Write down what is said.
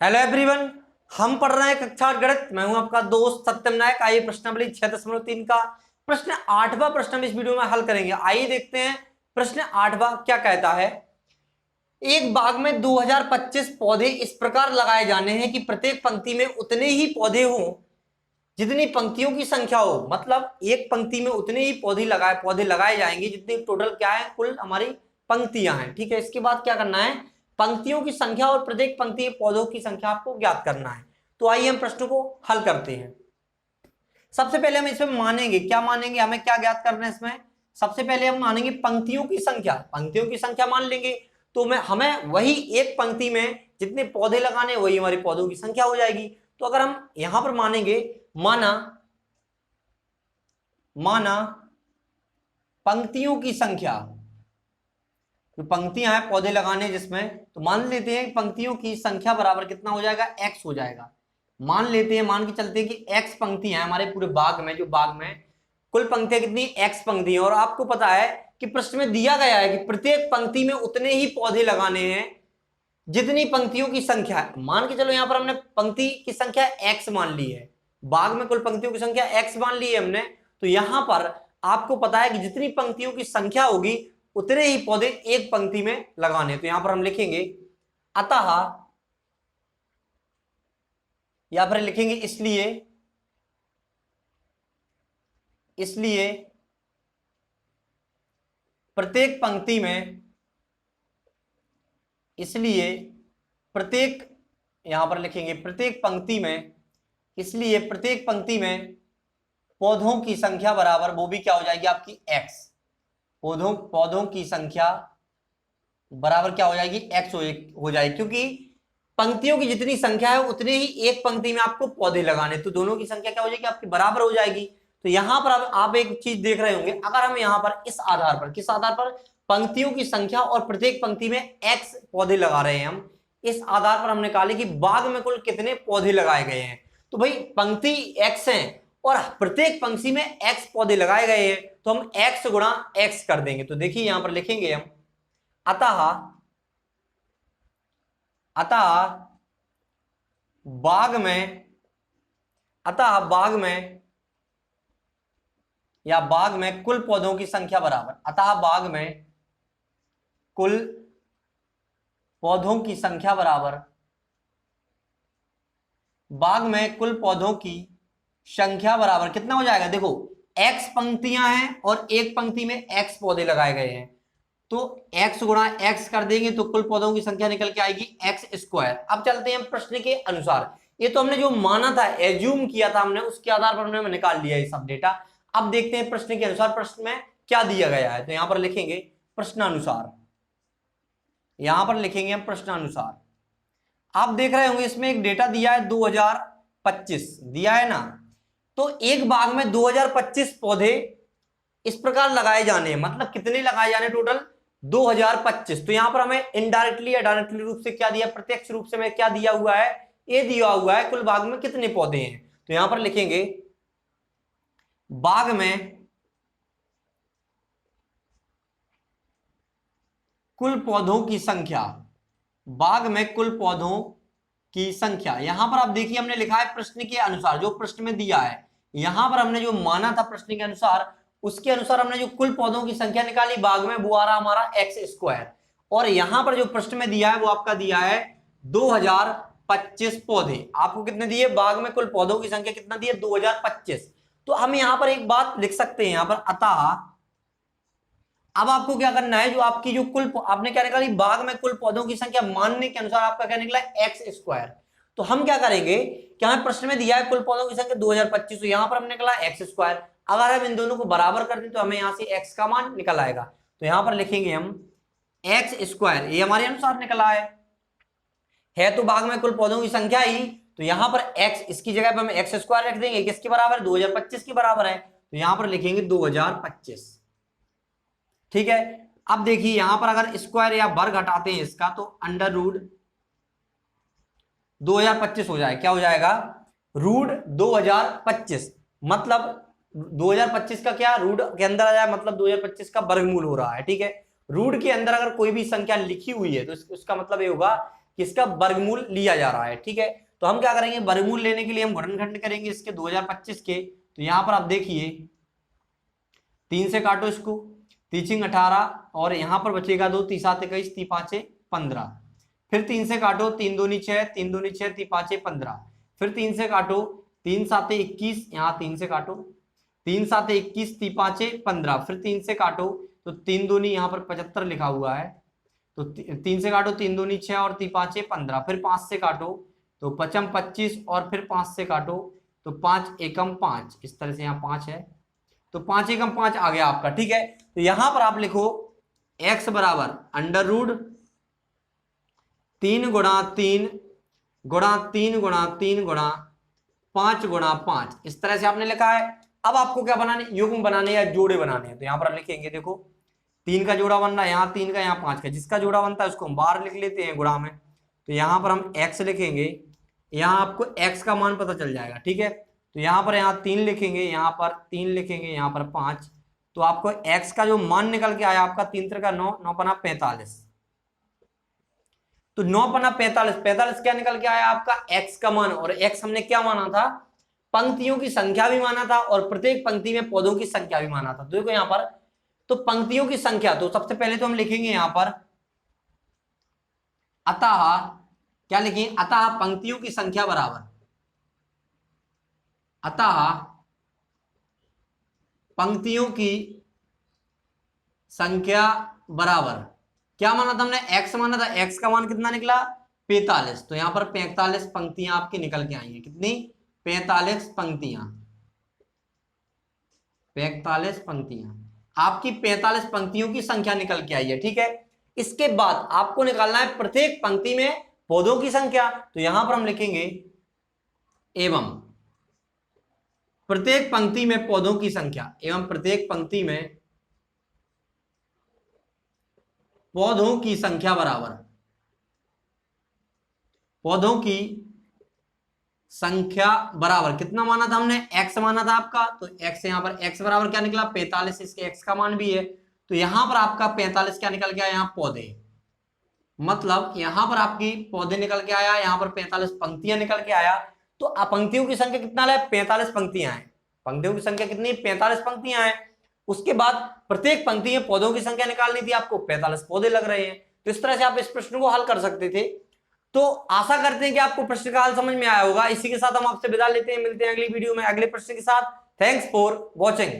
Hello everyone, हम पढ़ रहे हैं कक्षा 8 गणित। मैं हूं आपका दोस्त सत्यम नायक। आइए प्रश्नावली 6.3 का प्रश्न 8वां प्रश्न हम इस वीडियो में हल करेंगे। आइए देखते हैं प्रश्न 8वां क्या कहता है। एक बाग में 2025 पौधे इस प्रकार लगाए जाने हैं कि प्रत्येक पंक्ति में उतने ही पौधे हों जितनी पंक्तियों की संख्या हो। मतलब एक पंक्ति में उतने ही पौधे लगाए जाएंगे जितनी टोटल क्या है, कुल हमारी पंक्तियां हैं। ठीक है, इसके बाद क्या करना है, पंक्तियों की संख्या और प्रत्येक पंक्ति के पौधों की संख्या आपको ज्ञात करना है। तो आइए हम प्रश्न को हल करते हैं। सबसे पहले हम इसमें मानेंगे, क्या मानेंगे, हमें क्या ज्ञात करना है इसमें। सबसे पहले हम मानेंगे पंक्तियों की संख्या। पंक्तियों की संख्या मान लेंगे तो हमें वही एक पंक्ति में जितने पौधे लगाने वही हमारी पौधों की संख्या हो जाएगी। तो अगर हम यहां पर मानेंगे, माना पंक्तियों की संख्या, तो पंक्तियां हैं पौधे लगाने जिसमें, तो मान लेते हैं पंक्तियों की संख्या बराबर कितना हो जाएगा, x हो जाएगा। मान लेते हैं, मान के चलते हैं कि x पंक्तियां हैं हमारे पूरे बाग में। जो बाग में कुल पंक्तियां कितनी, x पंक्ति है। और आपको पता है कि प्रश्न में दिया गया है कि प्रत्येक पंक्ति में उतने ही पौधे लगाने हैं जितनी पंक्तियों की संख्या है। मान के चलो यहां पर हमने पंक्ति की संख्या x मान ली है, बाग में कुल पंक्तियों की संख्या x मान ली है हमने। तो यहां पर आपको पता है कि जितनी पंक्तियों की संख्या होगी उतने ही पौधे एक पंक्ति में लगाने। तो यहां पर हम लिखेंगे अतः, या फिर लिखेंगे इसलिए प्रत्येक पंक्ति में, इसलिए प्रत्येक, यहां पर लिखेंगे प्रत्येक पंक्ति में, इसलिए प्रत्येक पंक्ति में पौधों की संख्या बराबर, वो भी क्या हो जाएगी आपकी x। पौधों की संख्या बराबर क्या हो जाएगी, x हो जाएगी, क्योंकि पंक्तियों की जितनी संख्या है उतने ही एक पंक्ति में आपको पौधे लगाने। तो दोनों की संख्या क्या हो जाएगी आपकी, बराबर हो जाएगी। तो यहां पर आप एक चीज देख रहे होंगे, अगर हम यहां पर इस आधार पर, किस आधार पर, पंक्तियों की संख्या और प्रत्येक पंक्ति में x पौधे लगा रहे हैं हम, इस आधार पर हम निकाले कि बाग में कुल कितने पौधे लगाए गए हैं। तो भाई पंक्ति x है और प्रत्येक पंक्ति में x पौधे लगाए गए हैं, तो हम x गुणा x कर देंगे। तो देखिए यहां पर लिखेंगे हम अतः बाग में कुल पौधों की संख्या बराबर, अतः बाग में कुल पौधों की संख्या बराबर, बाग में कुल पौधों की संख्या बराबर कितना हो जाएगा, देखो x पंक्तियां हैं और एक पंक्ति में x पौधे लगाए गए हैं, तो x गुणा x कर देंगे तो कुल पौधों की संख्या निकल के आएगी x²। अब चलते हैं प्रश्न के अनुसार। ये तो हमने जो माना था, एज्यूम किया था हमने, उसके आधार पर हमने निकाल लिया ये सब डेटा। अब देखते हैं प्रश्न के अनुसार प्रश्न में क्या दिया गया है। तो यहां पर लिखेंगे प्रश्नानुसार, यहां पर लिखेंगे हम प्रश्नानुसार। आप देख रहे होंगे इसमें एक डेटा दिया है 2025 दिया है ना। तो एक बाग में 2025 पौधे इस प्रकार लगाए जाने हैं, मतलब कितने लगाए जाने, टोटल 2025। तो यहां पर हमें इनडायरेक्टली या डायरेक्टली रूप से क्या दिया, प्रत्यक्ष रूप से में क्या दिया हुआ है, ये दिया हुआ है कुल बाग में कितने पौधे हैं। तो यहां पर लिखेंगे बाग में कुल पौधों की संख्या, बाग में कुल पौधों की संख्या। यहां पर आप देखिए हमने लिखा है प्रश्न के अनुसार, जो प्रश्न में दिया है, यहां पर हमने जो माना था प्रश्न के अनुसार, उसके अनुसार हमने जो कुल पौधों की संख्या निकाली बाग में, वो आ रहा हमारा x²। और यहां पर जो प्रश्न में दिया है वो आपका दिया है 2025 पौधे। आपको कितने दिए, बाग में कुल पौधों की संख्या कितना दिए, 2025। तो हम यहां पर एक बात लिख सकते हैं, यहां पर अतः, अब आपको क्या करना है, जो आपकी जो कुल आपने क्या निकाली, बाग में कुल पौधों की संख्या मानने के अनुसार आपका क्या निकला, x²। तो हम क्या करेंगे कि हमें प्रश्न में दिया है कुल पौधों की संख्या 2025, तो यहां पर हमने निकला x²। अगर हम इन दोनों को बराबर कर दें तो हमें यहां से x का मान निकल आएगा। तो यहां पर लिखेंगे हम x², ये हमारे अनुसार निकला है तो बाग में कुल पौधों की संख्या ही, तो यहां पर x, इसकी जगह पर हम x² रख देंगे, किसके बराबर, 2025 के बराबर है। तो यहां पर लिखेंगे 2025। ठीक है, अब देखिए यहां पर अगर स्क्वायर या वर्ग हटाते हैं इसका, तो अंडर रूट 2025 हो जाए, क्या हो जाएगा, रूट 2025। मतलब 2025 का क्या, रूट के अंदर आ जाए, मतलब 2025 का वर्गमूल हो रहा है। ठीक है, रूट के अंदर अगर कोई भी संख्या लिखी हुई है तो उसका मतलब ये होगा कि इसका वर्गमूल लिया जा रहा है। ठीक है, तो हम क्या करेंगे, वर्गमूल लेने के लिए हम गुणनखंड करेंगे इसके 2025 के। तो यहां पर आप देखिए 3 से काटो इसको, 3 18 और यहां पर बचेगा 2, 3 7 21, 3 5 15। फिर 3 से काटो, 3 दूनी 6, 3 दूनी 6, 3 5 15। फिर 3 से काटो, 3 7 21, यहाँ 3 से काटो, 3 7 21, 3 5 15। फिर 3 से काटो तो 3 दूनी यहाँ पर 75 लिखा हुआ है, तो 3 से काटो, 3 दूनी 6 और 3 5 15। फिर 5 से काटो तो 5 25 और फिर 5 से काटो तो 5 एकम 5, इस तरह से यहाँ 5 है तो 5 एकम 5 आ गया आपका। ठीक है, तो यहां पर आप लिखो x बराबर अंडर रूट 3 गुणा 3 गुणा 3 गुणा 3 गुणा 5 गुणा 5, इस तरह से आपने लिखा है। अब आपको क्या बनाने, युग्म बनाने या जोड़े बनाने हैं। तो यहां पर आप लिखेंगे, देखो 3 का जोड़ा बन रहा है, यहाँ 3 का, यहाँ 5 का, जिसका जोड़ा बनता है उसको हम बाहर लिख लेते हैं गुणा में। तो यहां पर हम x लिखेंगे, यहां आपको x का मान पता चल जाएगा। ठीक है, तो यहां पर यहाँ 3 लिखेंगे, यहाँ पर 3 लिखेंगे, यहाँ पर 5। तो आपको x का जो मान निकल के आया आपका 3 3 का 9, 9 पना 45। तो 9 पना 45, 45 क्या निकल के आया आपका x का मान। और x हमने क्या माना था, पंक्तियों की संख्या भी माना था और प्रत्येक पंक्ति में पौधों की संख्या भी माना था। देखो यहां पर तो पंक्तियों की संख्या, तो सबसे पहले तो हम लिखेंगे यहां पर अतः, क्या लिखेंगे, अतः पंक्तियों की संख्या बराबर, अतः पंक्तियों की संख्या बराबर, क्या माना था हमने, x माना था, x का मान कितना निकला 45। तो यहां पर 45 पंक्तियां आपकी निकल के आई हैं, कितनी, 45 पंक्तियां, 45 पंक्तियां आपकी 45 पंक्तियों की संख्या निकल के आई है। ठीक है, इसके बाद आपको निकालना है प्रत्येक पंक्ति में पौधों की संख्या। तो यहां पर हम लिखेंगे एवं प्रत्येक पंक्ति में पौधों की संख्या, एवं प्रत्येक पंक्ति में पौधों की संख्या बराबर, पौधों की संख्या बराबर, कितना माना था हमने, x माना था आपका। तो x यहां पर x बराबर क्या निकला 45, इसके x का मान भी है। तो यहां पर आपका 45 क्या निकल के आया, यहां पौधे, मतलब यहां पर आपकी पौधे निकल के आया, यहां पर 45 पंक्तियां निकल के आया। तो पंक्तियों की संख्या कितना है, 45 पंक्तियां हैं। पंक्तियों की संख्या कितनी, 45 पंक्तियां हैं। उसके बाद प्रत्येक पंक्ति में पौधों की संख्या निकालनी थी आपको, 45 पौधे लग रहे हैं। तो इस तरह से आप इस प्रश्न को हल कर सकते थे। तो आशा करते हैं कि आपको प्रश्न का हल समझ में आया होगा। इसी के साथ हम आपसे विदा लेते हैं, मिलते हैं अगली वीडियो में अगले प्रश्न के साथ। Thanks for watching.